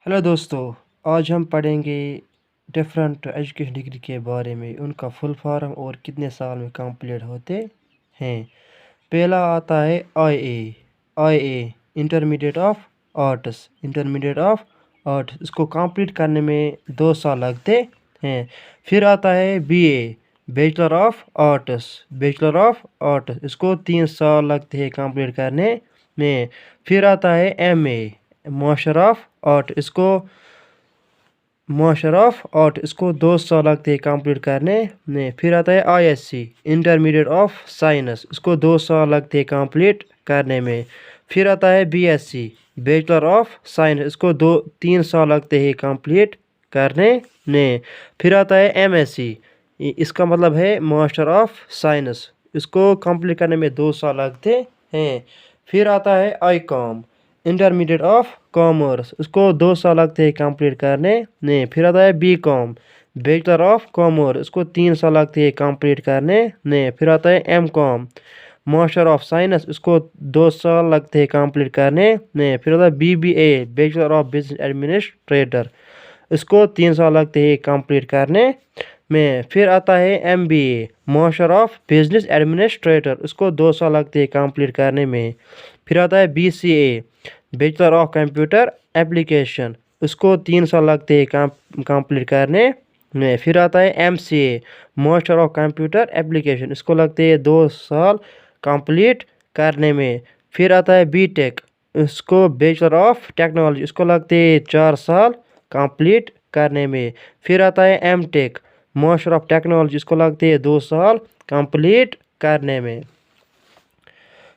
Hello दोस्तों, आज हम पढ़ेंगे डिफरेंट एजुकेशन डिग्री के बारे में, उनका फुल फॉर्म और कितने साल में कंप्लीट होते हैं। पहला आता है I A intermediate of arts. इसको कंप्लीट करने में 2 साल लगते हैं। फिर आता है B A bachelor of arts. इसको 3 साल लगते हैं कंप्लीट करने में। फिर आता है M A master of art. इसको 2 साल लगते हैं कंप्लीट करने में। फिर आता है ISc इंटरमीडिएट ऑफ साइंस। इसको 2 साल लगते हैं कंप्लीट करने में। फिर आता है BSc बैचलर ऑफ साइंस। इसको 3 साल लगते हैं कंप्लीट करने में। फिर आता है MSc, इसका मतलब है मास्टर ऑफ साइंस। इसको कंप्लीट करने में 2 साल लगते हैं। फिर आता है ICOM इंटरमीडिएट ऑफ कॉमर्स। इसको 2 साल लगते हैं कंप्लीट करने में। फिर आता है BCom बैचलर ऑफ कॉमर्स। इसको 3 साल लगते हैं कंप्लीट करने में। फिर आता है MCom मास्टर ऑफ साइंस। इसको 2 साल लगते हैं कंप्लीट करने में। फिर आता है BBA bachelor of business administrator. इसको 3 साल लगते हैं कंप्लीट करने में। फिर आता है MBA master of business administrator. इसको 2 साल लगते हैं कंप्लीट करने में। फिर आता है BCA bachelor of computer application. उसको 3 साल लगते हैं कंप्लीट करने में। फिर आता है MCA master of computer application. इसको लगते हैं 2 साल कंप्लीट करने में। फिर आता है BTech, इसको बैचलर ऑफ टेक्नोलॉजी। इसको लगते हैं 4 साल कंप्लीट करने में। फिर आता है MTech मास्टर ऑफ टेक्नोलॉजी। इसको लगते हैं 2 साल कंप्लीट करने में।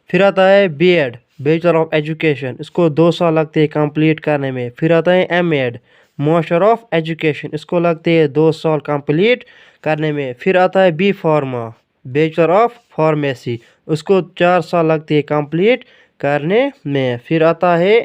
फिर आता है BEd बैचलर ऑफ एजुकेशन। इसको 2 साल लगते हैं कंप्लीट करने में। फिर आता है MEd मास्टर ऑफ एजुकेशन। इसको लगते हैं 2 साल कंप्लीट करने में। फिर आता है B Pharma bachelor of pharmacy. उसको 4 साल लगते हैं कंप्लीट करने में। फिर आता है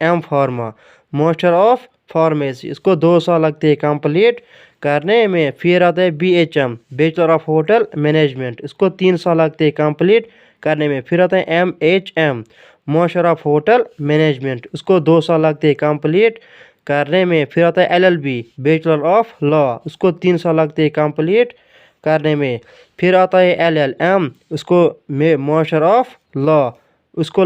M Pharma master of pharmacy. इसको 2 साल लगते हैं कंप्लीट करने में। फिर आता है BHM bachelor of hotel management. इसको 3 साल लगते हैं कंप्लीट करने में। फिर आता है MHM master of hotel management. उसको 2 साल लगते हैं कंप्लीट करने में। फिर आता है LLB बैचलर ऑफ लॉ। उसको 3 साल लगते हैं कंप्लीट करने में। फिर आता है LLM, उसको मास्टर ऑफ लॉ। उसको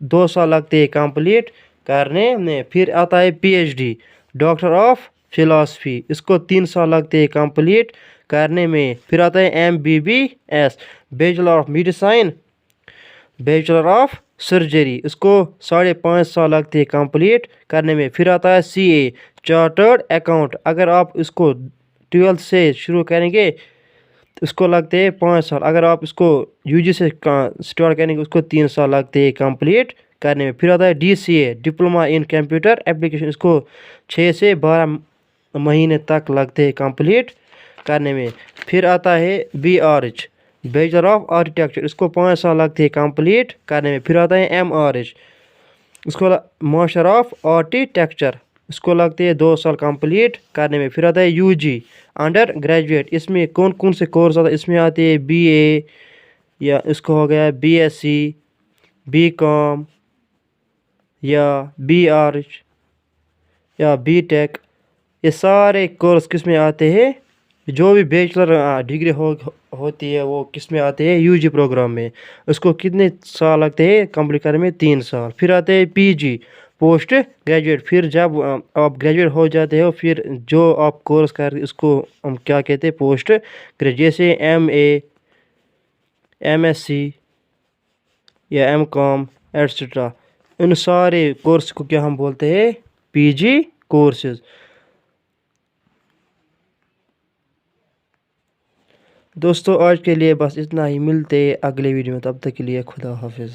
2 साल लगते हैं कंप्लीट करने में। फिर आता है PhD डॉक्टर ऑफ फिलॉसफी। इसको 3 साल लगते हैं कंप्लीट करने में। फिर आता है MBBS bachelor of medicine bachelor of surgery. इसको 5.5 साल लगते हैं कंप्लीट करने में। फिर आता है CA चार्टर्ड अकाउंट। अगर आप इसको 12th से शुरू करेंगे तो इसको लगते हैं 5 साल। अगर आप इसको UG से स्टार्ट करेंगे उसको 3 साल लगते हैं कंप्लीट करने में। फिर आता है DCA diploma in computer application. इसको 6 से 12 महीने तक लगते हैं कंप्लीट करने में। फिर आता है BRH बैचलर ऑफ आर्किटेक्चर। इसको 5 साल लगते हैं कंप्लीट करने में। फिर आता है MRH, इसको मास्टर ऑफ आर्किटेक्चर। इसको लगते हैं 2 साल कंप्लीट करने में। फिर आता है UG अंडर ग्रेजुएट। इसमें कौन कौन से कोर्स आता है? इसमें आते हैं BA, या इसको हो गया BSc, BCom या BRH या BTech। ये सारे कोर्स किस में आते हैं? जो भी बैचलर डिग्री होती है वो किस में आते हैं? UG प्रोग्राम में। उसको कितने साल लगते हैं कंप्लीट करने में? 3 साल। फिर आते हैं PG पोस्ट ग्रेजुएट। फिर जब आप ग्रेजुएट हो जाते हो फिर जो आप कोर्स कर उसको हम क्या कहते हैं? Post graduate. जैसे MA, MSc या MCom एट्सेट्रा। इन सारे कोर्स को क्या हम बोलते हैं? PG courses. दोस्तों आज के लिए बस इतना ही। मिलते अगले वीडियो में, तब तक के लिए खुदा हाफिज़।